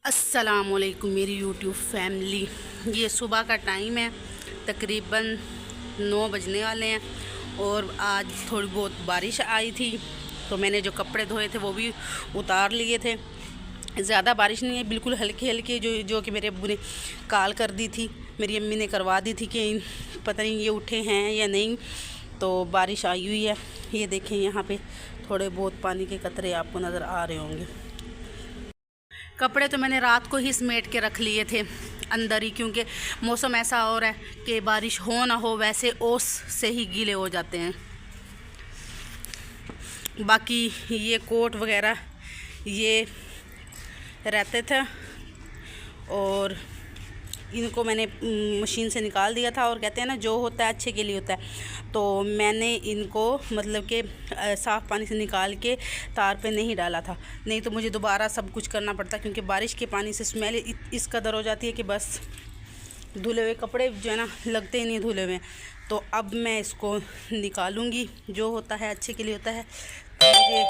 अस्सलामुअलैकुम मेरी YouTube family. ये सुबह का टाइम है, तकरीबन 9 बजने वाले हैं और आज थोड़ी बहुत बारिश आई थी तो मैंने जो कपड़े धोए थे वो भी उतार लिए थे। ज़्यादा बारिश नहीं है, बिल्कुल हल्की हल्की जो कि मेरे अब्बू ने कॉल कर दी थी, मेरी अम्मी ने करवा दी थी कि पता नहीं ये उठे हैं या नहीं, तो बारिश आई हुई है। ये देखें यहाँ पे थोड़े बहुत पानी के कतरे आपको नज़र आ रहे होंगे। कपड़े तो मैंने रात को ही समेट के रख लिए थे अंदर ही, क्योंकि मौसम ऐसा हो रहा है कि बारिश हो ना हो वैसे ओस से ही गीले हो जाते हैं। बाकी ये कोट वगैरह ये रहते थे और इनको मैंने मशीन से निकाल दिया था, और कहते हैं ना जो होता है अच्छे के लिए होता है, तो मैंने इनको मतलब कि साफ़ पानी से निकाल के तार पे नहीं डाला था, नहीं तो मुझे दोबारा सब कुछ करना पड़ता, क्योंकि बारिश के पानी से स्मेल इस कदर हो जाती है कि बस धुले हुए कपड़े जो है ना लगते ही नहीं धुले हुए। तो अब मैं इसको निकालूंगी, जो होता है अच्छे के लिए होता है, तो मुझे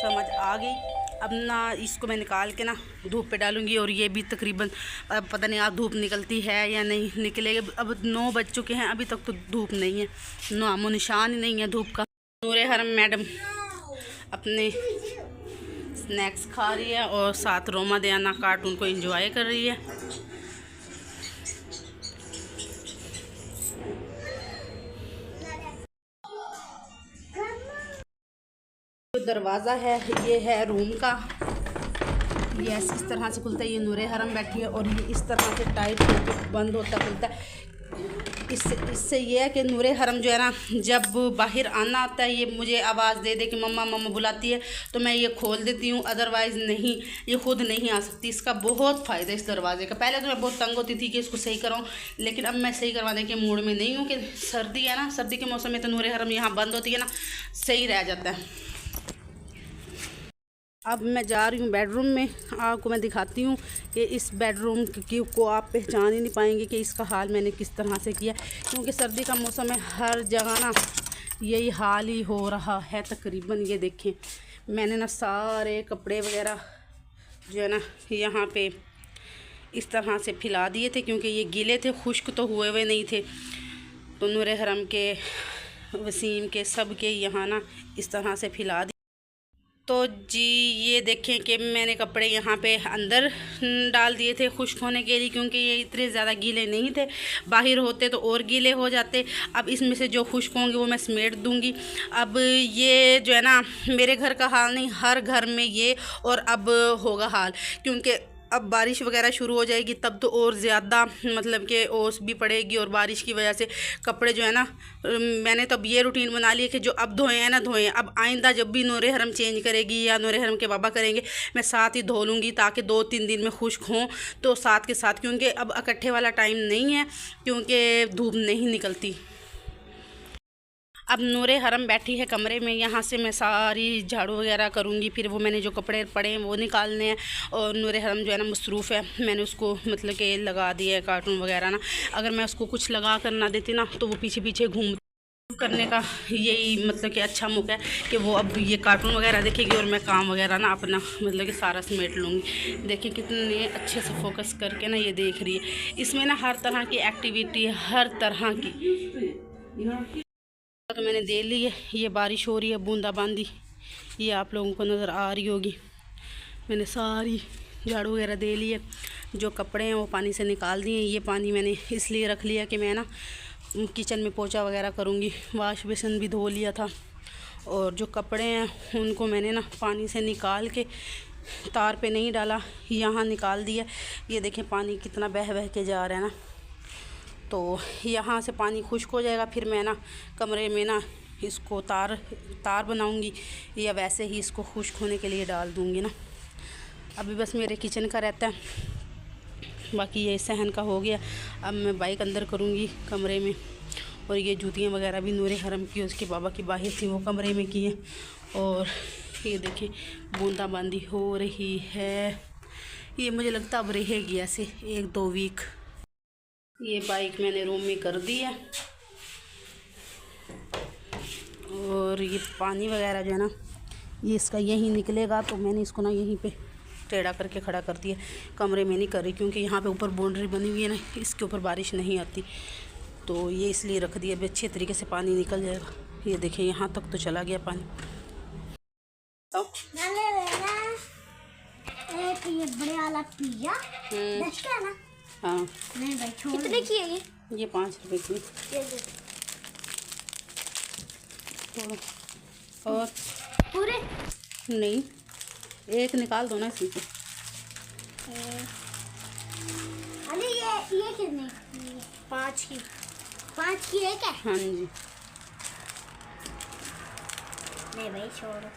समझ आ गई। अब ना इसको मैं निकाल के ना धूप पे डालूंगी, और ये भी तकरीबन पता नहीं आज धूप निकलती है या नहीं निकलेगी। अब 9 बज चुके हैं, अभी तक तो धूप नहीं है, नामो निशान ही नहीं है धूप का। नूरे हरम मैडम अपने स्नैक्स खा रही है और साथ रोमा दयाना कार्टून को एंजॉय कर रही है। जो दरवाज़ा है ये है रूम का, ये इस तरह से खुलता है। ये नूरे हरम बैठी है और ये इस तरह से टाइट होकर बंद होता खुलता है। इससे ये है कि नूरे हरम जो है ना जब बाहर आना आता है ये मुझे आवाज़ दे दे कि मम्मा मम्मा बुलाती है, तो मैं ये खोल देती हूँ, अदरवाइज़ नहीं, ये खुद नहीं आ सकती। इसका बहुत फ़ायदा है इस दरवाजे का। पहले तो मैं बहुत तंग होती थी कि इसको सही कराऊँ, लेकिन अब मैं सही करवाने के मूड में नहीं हूँ कि सर्दी है ना, सर्दी के मौसम में तो नूरे हरम यहाँ बंद होती है ना, सही रह जाता है। अब मैं जा रही हूँ बेडरूम में, आपको मैं दिखाती हूँ कि इस बेडरूम को आप पहचान ही नहीं पाएंगे कि इसका हाल मैंने किस तरह से किया, क्योंकि सर्दी का मौसम है, हर जगह ना यही हाल ही हो रहा है तकरीबन। ये देखें मैंने ना सारे कपड़े वगैरह जो है ना यहाँ पे इस तरह से फैला दिए थे, क्योंकि ये गीले थे, खुश्क तो हुए हुए नहीं थे। तो नूरे हरम के, वसीम के, सब के यहाँ ना इस तरह से फैला दिए। तो जी ये देखें कि मैंने कपड़े यहाँ पे अंदर डाल दिए थे खुश्क होने के लिए, क्योंकि ये इतने ज़्यादा गीले नहीं थे, बाहर होते तो और गीले हो जाते। अब इसमें से जो खुश्क होंगे वो मैं समेट दूँगी। अब ये जो है ना मेरे घर का हाल नहीं, हर घर में ये और अब होगा हाल, क्योंकि अब बारिश वगैरह शुरू हो जाएगी तब तो और ज़्यादा मतलब कि ओस भी पड़ेगी, और बारिश की वजह से कपड़े जो है ना, मैंने तो अब ये रूटीन बना लिया कि जो अब धोए हैं ना धोए, अब आइंदा जब भी नूरे हरम चेंज करेगी या नूरे हरम के बाबा करेंगे मैं साथ ही धो लूँगी, ताकि 2-3 दिन में खुश्क हों तो साथ के साथ, क्योंकि अब इकट्ठे वाला टाइम नहीं है, क्योंकि धूप नहीं निकलती। अब नूरे हरम बैठी है कमरे में, यहाँ से मैं सारी झाड़ू वगैरह करूँगी, फिर वो मैंने जो कपड़े पड़े हैं वो निकालने हैं। और नूरे हरम जो है ना मसरूफ़ है, मैंने उसको मतलब कि लगा दिया है कार्टून वगैरह ना, अगर मैं उसको कुछ लगा कर ना देती ना तो वो पीछे पीछे घूम करने का यही मतलब कि अच्छा मौका है कि वो अब ये कार्टून वगैरह देखेगी और मैं काम वगैरह ना अपना मतलब कि सारा समेट लूँगी। देखिए कितने अच्छे से फोकस करके ना ये देख रही है, इसमें ना हर तरह की एक्टिविटी है, हर तरह की। तो मैंने दे ली है, ये बारिश हो रही है बूंदाबांदी, ये आप लोगों को नज़र आ रही होगी। मैंने सारी झाड़ू वगैरह दे ली है, जो कपड़े हैं वो पानी से निकाल दिए। ये पानी मैंने इसलिए रख लिया कि मैं ना किचन में पोछा वगैरह करूँगी, वाश बेसन भी धो लिया था, और जो कपड़े हैं उनको मैंने ना पानी से निकाल के तार पे नहीं डाला, यहाँ निकाल दिया। ये देखें पानी कितना बह बह के जा रहा है ना, तो यहाँ से पानी खुश्क हो जाएगा, फिर मैं ना कमरे में ना इसको तार बनाऊँगी या वैसे ही इसको खुश्क होने के लिए डाल दूँगी ना। अभी बस मेरे किचन का रहता है, बाकी ये सहन का हो गया। अब मैं बाइक अंदर करूँगी कमरे में, और ये जूतियाँ वगैरह भी नूरे हरम की उसके बाबा की बाहर थी वो कमरे में की है। और ये देखिए बूंदाबांदी हो रही है, ये मुझे लगता अब रहेगी ऐसे 1-2 वीक। ये बाइक मैंने रूम में कर दी है, और ये पानी वगैरह जो है ना ये इसका यहीं निकलेगा, तो मैंने इसको ना यहीं पे टेढ़ा करके खड़ा कर दिया, कमरे में नहीं कर रही क्योंकि यहाँ पे ऊपर बाउंड्री बनी हुई है ना, इसके ऊपर बारिश नहीं आती, तो ये इसलिए रख दिया। अभी अच्छे तरीके से पानी निकल जाएगा। ये देखिए यहाँ तक तो चला गया पानी। ये बड़े वाला पिज़्ज़ा 10 का ना? हाँ। नहीं भाई, कितने की है ये 5 रुपए की। और पूरे नहीं, एक निकाल दो ना इसमें से। अरे ये कितने? 5 की। 5 की एक है? हाँ जी। नहीं भाई छोड़ो।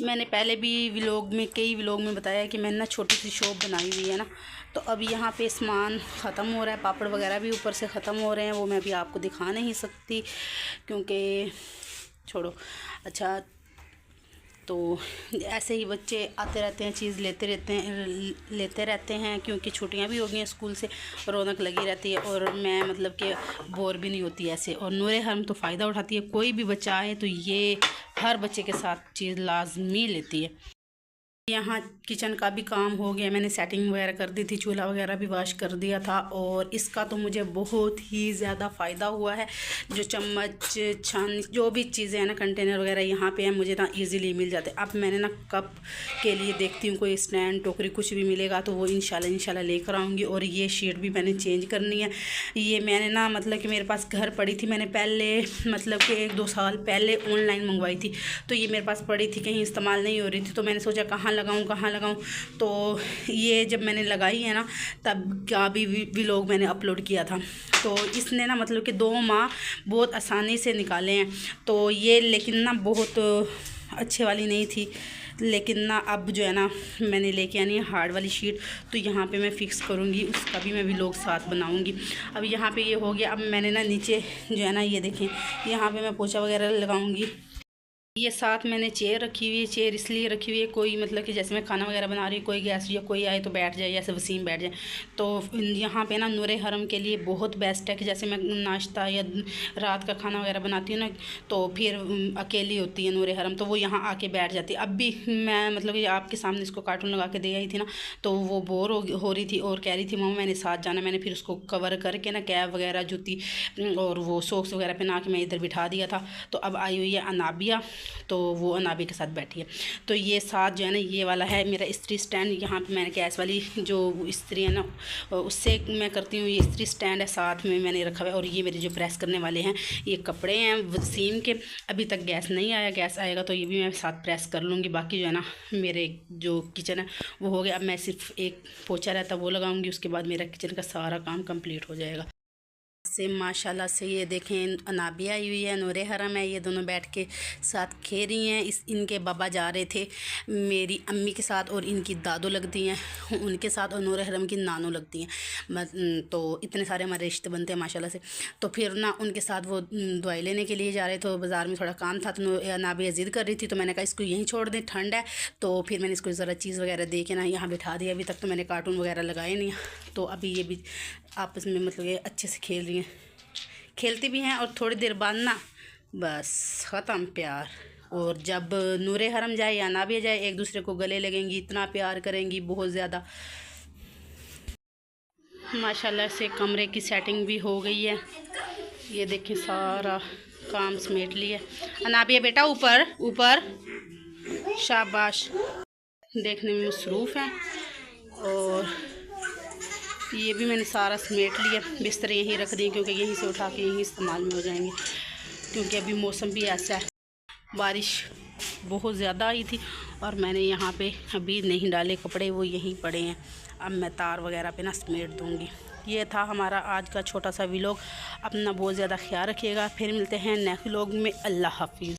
मैंने पहले भी कई व्लॉग में बताया कि मैंने ना छोटी सी शॉप बनाई हुई है ना, तो अब यहाँ पे सामान ख़त्म हो रहा है, पापड़ वगैरह भी ऊपर से ख़त्म हो रहे हैं, वो मैं अभी आपको दिखा नहीं सकती क्योंकि छोड़ो। अच्छा, तो ऐसे ही बच्चे आते रहते हैं, चीज़ लेते रहते हैं क्योंकि छुट्टियां भी हो गई हैं स्कूल से, रौनक लगी रहती है और मैं मतलब कि बोर भी नहीं होती ऐसे। और नूरे हरम तो फ़ायदा उठाती है, कोई भी बच्चा आए तो ये हर बच्चे के साथ चीज़ लाजमी लेती है। यहाँ किचन का भी काम हो गया, मैंने सेटिंग वगैरह कर दी थी, चूल्हा वगैरह भी वॉश कर दिया था और इसका तो मुझे बहुत ही ज़्यादा फ़ायदा हुआ है। जो चम्मच छान जो भी चीज़ें हैं ना, कंटेनर वगैरह यहाँ पे हैं, मुझे ना इजीली मिल जाते। अब मैंने ना कप के लिए देखती हूँ कोई स्टैंड टोकरी कुछ भी मिलेगा तो वो इंशाल्लाह लेकर आऊँगी। और ये शीट भी मैंने चेंज करनी है। ये मैंने ना मतलब कि मेरे पास घर पड़ी थी, मैंने पहले मतलब कि 1-2 साल पहले ऑनलाइन मंगवाई थी, तो ये मेरे पास पड़ी थी, कहीं इस्तेमाल नहीं हो रही थी, तो मैंने सोचा कहाँ लगाऊं। तो ये जब मैंने लगाई है ना, तब का भी व्लॉग मैंने अपलोड किया था, तो इसने ना मतलब कि 2 माह बहुत आसानी से निकाले हैं। तो ये लेकिन ना बहुत अच्छे वाली नहीं थी, लेकिन ना अब जो है ना मैंने लेके आनी है हार्ड वाली शीट, तो यहाँ पे मैं फ़िक्स करूँगी, उसका भी मैं व्लॉग साथ बनाऊँगी। अब यहाँ पे ये हो गया। अब मैंने ना नीचे जो है ना, ये देखें, यहाँ पे मैं पोछा वगैरह लगाऊँगी। ये साथ मैंने चेयर रखी हुई है। चेयर इसलिए रखी हुई है, कोई मतलब कि जैसे मैं खाना वगैरह बना रही हूँ, कोई गेस्ट या कोई आए तो बैठ जाए, जैसे वसीम बैठ जाए, तो यहाँ पे ना नूरे हरम के लिए बहुत बेस्ट है कि जैसे मैं नाश्ता या रात का खाना वगैरह बनाती हूँ ना, तो फिर अकेली होती है नूरे हरम, तो वो यहाँ आके बैठ जाती है। अब भी मैं मतलब कि आपके सामने इसको कार्टून लगा के दे आई थी ना, तो वो बोर हो रही थी और कह रही थी मम्मा मैंने साथ जाना। मैंने फिर उसको कवर करके ना कैब वगैरह, जूती और वो सॉक्स वगैरह पहना के मैं इधर बिठा दिया था। तो अब आई हुई है अनाबिया, तो वो अनाबी के साथ बैठी है। तो ये साथ जो है ना, ये वाला है मेरा इस्त्री स्टैंड। यहाँ पे मैंने गैस वाली जो इस्त्री है ना, उससे मैं करती हूँ, ये इस्त्री स्टैंड है साथ में मैंने रखा हुआ है। और ये मेरे जो प्रेस करने वाले हैं, ये कपड़े हैं वसीम के, अभी तक गैस नहीं आया, गैस आएगा तो ये भी मैं साथ प्रेस कर लूँगी। बाकी जो है ना मेरे जो किचन है वो हो गया। अब मैं सिर्फ एक पोछा रहता वो लगाऊँगी, उसके बाद मेरा किचन का सारा काम कंप्लीट हो जाएगा। से माशाल्लाह से ये देखें, अनाबिया आई हुई है, नूरे हरम है, ये दोनों बैठ के साथ खेल रही हैं। इनके बाबा जा रहे थे मेरी अम्मी के साथ, और इनकी दादो लगती हैं उनके साथ, और नूरे हरम की नानू लगती हैं। तो इतने सारे हमारे रिश्ते बनते हैं माशाल्लाह से। तो फिर ना उनके साथ वो दवाई लेने के लिए जा रहे थे, बाज़ार में थोड़ा काम था, तो अनाबिया ज़िद कर रही थी, तो मैंने कहा इसको यहीं छोड़ दें, ठंड है। तो फिर मैंने इसको ज़रा चीज़ वगैरह दे के ना यहाँ बिठा दिया। अभी तक तो मैंने कार्टून वगैरह लगाए नहीं, तो अभी ये भी आपस में मतलब ये अच्छे से खेल रही हैं, खेलती भी हैं। और थोड़ी देर बाद ना बस ख़त्म प्यार। और जब नूरे हरम जाए या ना भी जाए, एक दूसरे को गले लगेंगी, इतना प्यार करेंगी, बहुत ज़्यादा। माशाल्लाह से कमरे की सेटिंग भी हो गई है। ये देखें सारा काम समेट लिया। अनाबिया बेटा ऊपर ऊपर, शाबाश। देखने में मसरूफ़ हैं। और ये भी मैंने सारा समेट लिया, बिस्तर यहीं रख दिए क्योंकि यहीं से उठा के यहीं इस्तेमाल में हो जाएंगे, क्योंकि अभी मौसम भी ऐसा है, बारिश बहुत ज़्यादा आई थी। और मैंने यहाँ पे अभी नहीं डाले कपड़े, वो यहीं पड़े हैं। अब मैं तार वगैरह पे ना समेट दूँगी। ये था हमारा आज का छोटा सा व्लॉग। अपना बहुत ज़्यादा ख्याल रखिएगा, फिर मिलते हैं नेक्स्ट व्लॉग में। अल्लाह हाफिज़।